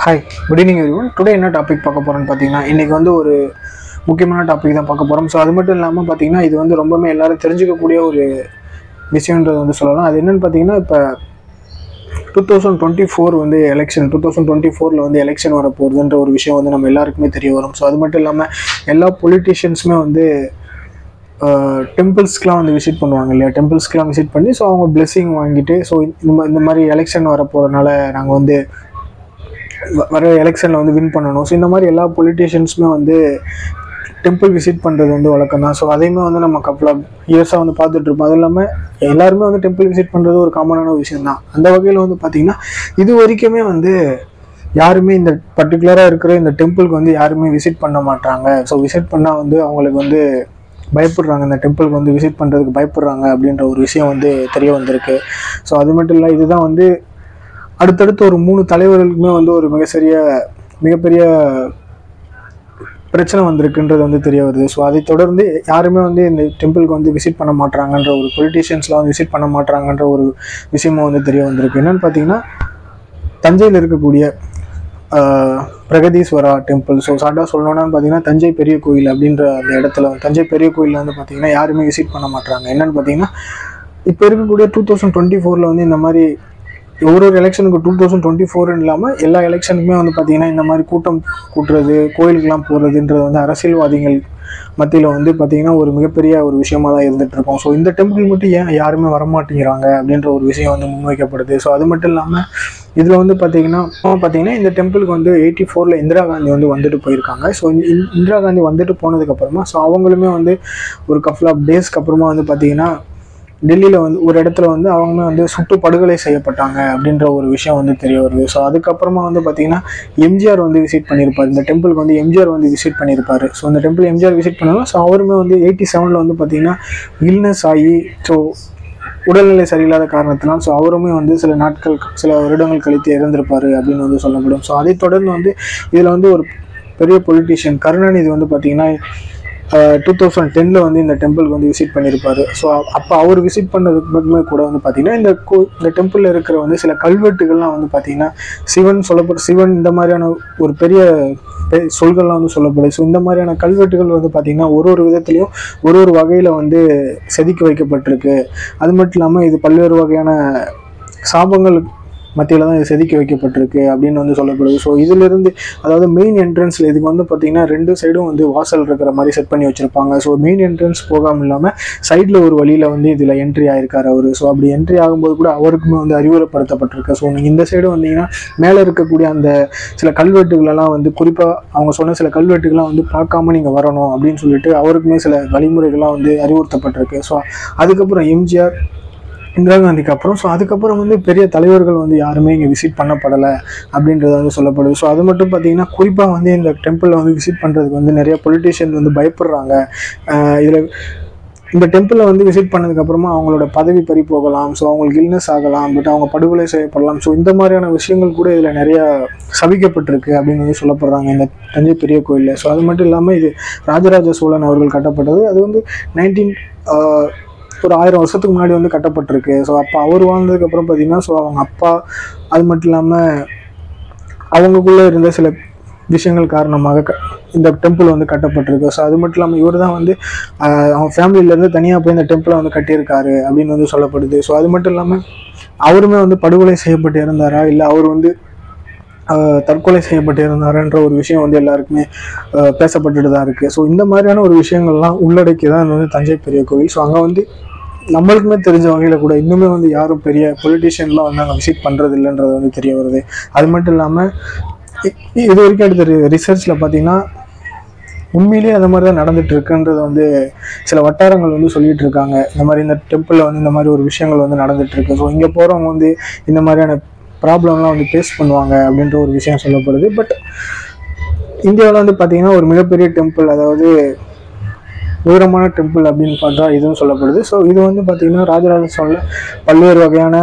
Hi, good evening everyone. Today என்ன topic பார்க்க போகிறோன்னு பார்த்தீங்கன்னா, இன்றைக்கி வந்து ஒரு முக்கியமான டாபிக் தான் பார்க்க போகிறோம். ஸோ அது மட்டும் இல்லாமல் பார்த்தீங்கன்னா, இது வந்து ரொம்பவே எல்லோரும் தெரிஞ்சுக்கக்கூடிய ஒரு விஷயன்றது வந்து சொல்லலாம். அது என்னென்னு பார்த்தீங்கன்னா, இப்போ 2024 வந்து எலெக்ஷன் 2024 வந்து எலெக்ஷன் வரப்போகுதுன்ற ஒரு விஷயம் வந்து நம்ம எல்லாருக்குமே தெரிய வரும். ஸோ அது மட்டும் இல்லாமல் எல்லா பொலிட்டீஷியன்ஸுமே வந்து டெம்பிள்ஸ்க்கெலாம் வந்து விசிட் பண்ணுவாங்க இல்லையா? டெம்பிள்ஸ்க்கெலாம் விசிட் பண்ணி ஸோ அவங்க பிளெஸ்ஸிங் வாங்கிட்டு ஸோ இந்த மாதிரி எலெக்ஷன் வரப்போகிறதுனால நாங்கள் வந்து வர எலெக்ஷனில் வந்து வின் பண்ணணும். ஸோ இந்த மாதிரி எல்லா பொலிட்டீஷியன்ஸுமே வந்து டெம்பிள் விசிட் பண்ணுறது வந்து வழக்கம் தான். ஸோ அதையுமே வந்து நம்ம கப்பல் ஆஃப் இயர்ஸாக வந்து பார்த்துட்ருப்போம். அது இல்லாமல் எல்லாருமே வந்து டெம்பிள் விசிட் பண்ணுறது ஒரு காமனான விஷயம் தான். அந்த வகையில் வந்து பார்த்திங்கன்னா இது வரைக்குமே வந்து யாருமே இந்த பர்டிகுலராக இருக்கிற இந்த டெம்பிளுக்கு வந்து யாருமே விசிட் பண்ண மாட்டாங்க. ஸோ விசிட் பண்ணால் வந்து அவங்களுக்கு வந்து பயப்படுறாங்க, இந்த டெம்பிளுக்கு வந்து விசிட் பண்ணுறதுக்கு பயப்படுறாங்க அப்படின்ற ஒரு விஷயம் வந்து தெரிய வந்திருக்கு. ஸோ அது மட்டும் இல்லை, இதுதான் வந்து அடுத்தடுத்து ஒரு 3 தலைவர்களுக்குமே வந்து ஒரு மிகப்பெரிய பிரச்சனை வந்திருக்குன்றது வந்து தெரிய வருது. ஸோ அதை தொடர்ந்து யாருமே வந்து இந்த டெம்பிளுக்கு வந்து விசிட் பண்ண மாட்டாங்கன்ற ஒரு பொலிட்டீஷியன்ஸ்லாம் வந்து விசிட் பண்ண மாட்டாங்கன்ற ஒரு விஷயமும் வந்து தெரிய வந்திருக்கு. என்னென்னு பார்த்தீங்கன்னா, தஞ்சையில் இருக்கக்கூடிய பிரகதீஸ்வரா டெம்பிள். ஸோ ஷார்ட்டாக சொல்லணும்னா பார்த்தீங்கன்னா தஞ்சை பெரிய கோயில் அப்படின்ற அந்த இடத்துல தஞ்சை பெரிய கோயிலில் வந்து பார்த்திங்கன்னா யாருமே விசிட் பண்ண மாட்டாங்க. என்னென்னு பார்த்தீங்கன்னா, இப்போ இருக்கக்கூடிய 2024 வந்து இந்த மாதிரி ஒரு எலெக்ஷனுக்கு 2024 இல்லாமல் எல்லா எலெக்ஷனுக்குமே வந்து பார்த்திங்கன்னா இந்த மாதிரி கூட்டம் கூட்டுறது, கோயிலுக்கெலாம் போகிறதுன்றது வந்து அரசியல்வாதிகள் மத்தியில் வந்து பார்த்திங்கன்னா ஒரு மிகப்பெரிய ஒரு விஷயமாக தான் இருந்துகிட்ருக்கோம். ஸோ இந்த டெம்பிள் மட்டும் ஏன் யாருமே வரமாட்டேங்கிறாங்க அப்படின்ற ஒரு விஷயம் வந்து முன்வைக்கப்படுது. ஸோ அது மட்டும் இல்லாமல் இதில் வந்து பார்த்திங்கன்னா இந்த டெம்பிளுக்கு வந்து 84 இந்திரா காந்தி வந்து வந்துட்டு போயிருக்காங்க. ஸோ இந்திரா காந்தி வந்துட்டு போனதுக்கப்புறமா ஸோ அவங்களுமே வந்து ஒரு கப்புள் ஆஃப் டேஸ்க்கு அப்புறமா வந்து பார்த்திங்கன்னா டெல்லியில் வந்து ஒரு இடத்துல வந்து அவங்களுமே வந்து சுட்டு படுகொலை செய்யப்பட்டாங்க அப்படின்ற ஒரு விஷயம் வந்து தெரிய வருது. ஸோ அதுக்கப்புறமா வந்து பார்த்திங்கன்னா எம்ஜிஆர் வந்து விசிட் பண்ணியிருப்பார். இந்த டெம்பிளுக்கு வந்து எம்ஜிஆர் வந்து விசிட் பண்ணியிருப்பார். ஸோ இந்த டெம்பிள் எம்ஜிஆர் விசிட் பண்ணாலும் ஸோ அவருமே வந்து 87 வந்து பார்த்திங்கன்னா இல்னஸ் ஆகி ஸோ உடல்நிலை சரியில்லாத காரணத்தினால் ஸோ அவருமே வந்து சில வருடங்கள் கழித்து இறந்திருப்பார் அப்படின்னு வந்து சொல்லப்படும். ஸோ அதை தொடர்ந்து வந்து இதில் வந்து ஒரு பெரிய பொலிட்டீஷியன் கருணாநிதி வந்து பார்த்திங்கன்னா 2010 வந்து இந்த டெம்பிளுக்கு வந்து விசிட் பண்ணியிருப்பார். ஸோ அப்போ அவர் விசிட் பண்ணதுக்கு கூட வந்து பார்த்திங்கன்னா இந்த டெம்பிளில் இருக்கிற வந்து சில கல்வெட்டுகள்லாம் வந்து பார்த்திங்கன்னா சிவன் இந்த மாதிரியான ஒரு பெரிய சொல்கள்லாம் வந்து சொல்லப்படுது. ஸோ இந்த மாதிரியான கல்வெட்டுகள் வந்து பார்த்திங்கன்னா ஒரு விதத்துலேயும் ஒரு வகையில் வந்து செதுக்கி வைக்கப்பட்டிருக்கு. அது மட்டும் இல்லாமல் இது பல்வேறு வகையான சாபங்கள் மத்தியில் தான் இது செதுக்கி வைக்கப்பட்டிருக்கு அப்படின்னு வந்து சொல்லப்படுது. ஸோ இதிலிருந்து அதாவது மெயின் என்ட்ரன்ஸில் இதுக்கு வந்து பார்த்திங்கன்னா 2 சைடும் வந்து வாசல் இருக்கிற மாதிரி செட் பண்ணி வச்சுருப்பாங்க. ஸோ மெயின் என்ட்ரன்ஸ் போகாமல் இல்லாமல் சைடில் ஒரு வழியில் வந்து இதில் என்ட்ரி ஆகிருக்கார் அவர். ஸோ அப்படி என்ட்ரி ஆகும்போது கூட அவருக்குமே வந்து அறிவுரைப்படுத்தப்பட்டிருக்கு. ஸோ நீங்கள் இந்த சைடு வந்தீங்கன்னா மேலே இருக்கக்கூடிய அந்த சில கல்வெட்டுகளெல்லாம் வந்து குறிப்பாக அவங்க சொன்ன சில கல்வெட்டுகள்லாம் வந்து பார்க்காம நீங்கள் வரணும் அப்படின்னு சொல்லிட்டு அவருக்குமே சில வழிமுறைகள்லாம் வந்து அறிவுறுத்தப்பட்டிருக்கு. ஸோ அதுக்கப்புறம் எம்ஜிஆர் இந்திரா காந்திக்கு அப்புறம் ஸோ அதுக்கப்புறம் வந்து பெரிய தலைவர்கள் வந்து யாருமே இங்கே விசிட் பண்ணப்படலை அப்படின்றது வந்து சொல்லப்படுது. ஸோ அது மட்டும் பார்த்திங்கன்னா குறிப்பாக வந்து இந்த டெம்பிளில் வந்து விசிட் பண்ணுறதுக்கு வந்து நிறைய பொலிட்டீஷியன் வந்து பயப்படுறாங்க. இதில் இந்த டெம்பிளில் வந்து விசிட் பண்ணதுக்கப்புறமா அவங்களோட பதவி பறி போகலாம், ஸோ அவங்களுக்கு இல்னஸ் ஆகலாம், பட் அவங்க படுகொலை செய்யப்படலாம். ஸோ இந்த மாதிரியான விஷயங்கள் கூட இதில் நிறையா சபிக்கப்பட்டிருக்கு அப்படின்னு வந்து சொல்லப்படுறாங்க இந்த தஞ்சை பெரிய கோயிலில். ஸோ அது மட்டும் இல்லாமல் இது ராஜராஜ சோழன் அவர்கள் கட்டப்பட்டது. அது வந்து ஒரு 1000 வருஷத்துக்கு முன்னாடி வந்து கட்டப்பட்டிருக்கு. ஸோ அப்போ அவர் வாழ்ந்ததுக்கப்புறம் பார்த்திங்கன்னா ஸோ அவங்க அப்பா அது மட்டும் இல்லாமல் அவங்களுக்குள்ளே இருந்த சில விஷயங்கள் காரணமாக இந்த டெம்பிள் வந்து கட்டப்பட்டிருக்கு. ஸோ அது மட்டும் இல்லாமல் இவர் தான் வந்து அவங்க ஃபேமிலியிலேருந்து தனியாக போய் இந்த டெம்பிளை வந்து கட்டியிருக்காரு அப்படின்னு வந்து சொல்லப்படுது. ஸோ அது மட்டும் இல்லாமல் அவருமே வந்து படுகொலை செய்யப்பட்டு இருந்தாரா இல்லை அவர் வந்து தற்கொலை செய்யப்பட்டு இருந்தாருன்ற ஒரு விஷயம் வந்து எல்லாருக்குமே பேசப்பட்டுட்டு தான் இருக்குது. ஸோ இந்த மாதிரியான ஒரு விஷயங்கள்லாம் உள்ளடக்கி தான் வந்து தஞ்சை பெரிய கோவில். ஸோ அங்கே வந்து நம்மளுக்குமே தெரிஞ்ச வகையில் கூட இன்னுமே வந்து யாரும் பெரிய பொலிட்டீஷியன்லாம் வந்து அங்கே விசிட் பண்ணுறது இல்லைன்றது வந்து தெரிய வருது. அது மட்டும் இல்லாமல் இது வரைக்கும் எடுத்த ரிசர்ச்சில் பார்த்திங்கன்னா உண்மையிலேயே அந்த மாதிரி தான் நடந்துட்டு இருக்குன்றது வந்து சில வட்டாரங்கள் வந்து சொல்லிகிட்டு இருக்காங்க. இந்த மாதிரி இந்த டெம்பிளில் வந்து இந்த மாதிரி ஒரு விஷயங்கள் வந்து நடந்துகிட்ருக்கு. ஸோ இங்கே போகிறவங்க வந்து இந்த மாதிரியான ப்ராப்ளம்லாம் வந்து ஃபேஸ் பண்ணுவாங்க அப்படின்ற ஒரு விஷயம் சொல்லப்படுது. பட் இந்தியாவில் வந்து பார்த்திங்கன்னா ஒரு மிகப்பெரிய டெம்பிள், அதாவது உயரமான டெம்பிள் அப்படின்னு பார்த்தா இதுவும் சொல்லப்படுது. ஸோ இது வந்து பார்த்திங்கன்னா ராஜராஜ சோழன் பல்வேறு வகையான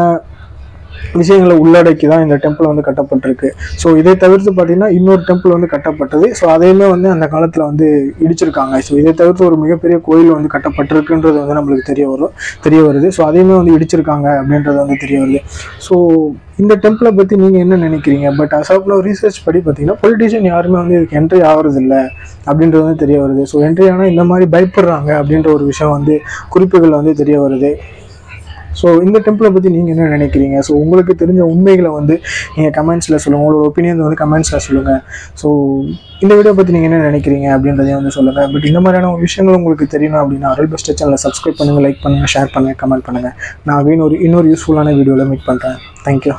விஷயங்களை உள்ளடக்கி தான் இந்த டெம்பிள் வந்து கட்டப்பட்டிருக்கு. ஸோ இதை தவிர்த்து பார்த்தீங்கன்னா இன்னொரு டெம்பிள் வந்து கட்டப்பட்டது. ஸோ அதையுமே வந்து அந்த காலத்தில் வந்து இடிச்சிருக்காங்க. ஸோ இதை தவிர்த்து ஒரு மிகப்பெரிய கோயில் வந்து கட்டப்பட்டிருக்குன்றது வந்து நம்மளுக்கு தெரிய வருது. ஸோ அதையுமே வந்து இடிச்சிருக்காங்க அப்படின்றது வந்து தெரிய வருது. ஸோ இந்த டெம்பிளை பற்றி நீங்கள் என்ன நினைக்கிறீங்க? பட் அசாப்ல ரீசர்ச் படி பார்த்தீங்கன்னா பொலிட்டீஷியன் யாருமே வந்து இதுக்கு என்ட்ரி ஆகிறது இல்லை அப்படின்றது வந்து தெரிய வருது. ஸோ என்ட்ரி ஆனால் இந்த மாதிரி பயப்படுறாங்க அப்படின்ற ஒரு விஷயம் வந்து குறிப்புகள் வந்து தெரிய வருது. ஸோ இந்த டெம்பிளை பற்றி நீங்கள் என்ன நினைக்கிறீங்க? ஸோ உங்களுக்கு தெரிஞ்ச உண்மைகளை வந்து நீங்கள் கமெண்ட்ஸில் சொல்லுங்கள். உங்களோட ஒப்பீனியன் வந்து கமெண்ட்ஸில் சொல்லுங்கள். ஸோ இந்த வீடியோ பற்றி நீங்கள் என்ன நினைக்கிறீங்க அப்படின்றதையும் வந்து சொல்லுங்கள். பட் இந்த மாதிரியான விஷயங்கள் உங்களுக்கு தெரியணும் அப்படின்னா அருள் பெஸ்ட் சேனலை சப்ஸ்கிரைப் பண்ணுங்கள், லைக் பண்ணுங்கள், ஷேர் பண்ணுங்கள், கமெண்ட் பண்ணுங்கள். நான் இன்னொரு யூஸ்ஃபுல்லான வீடியோவில் மீட் பண்ணுறேன். தேங்க்யூ.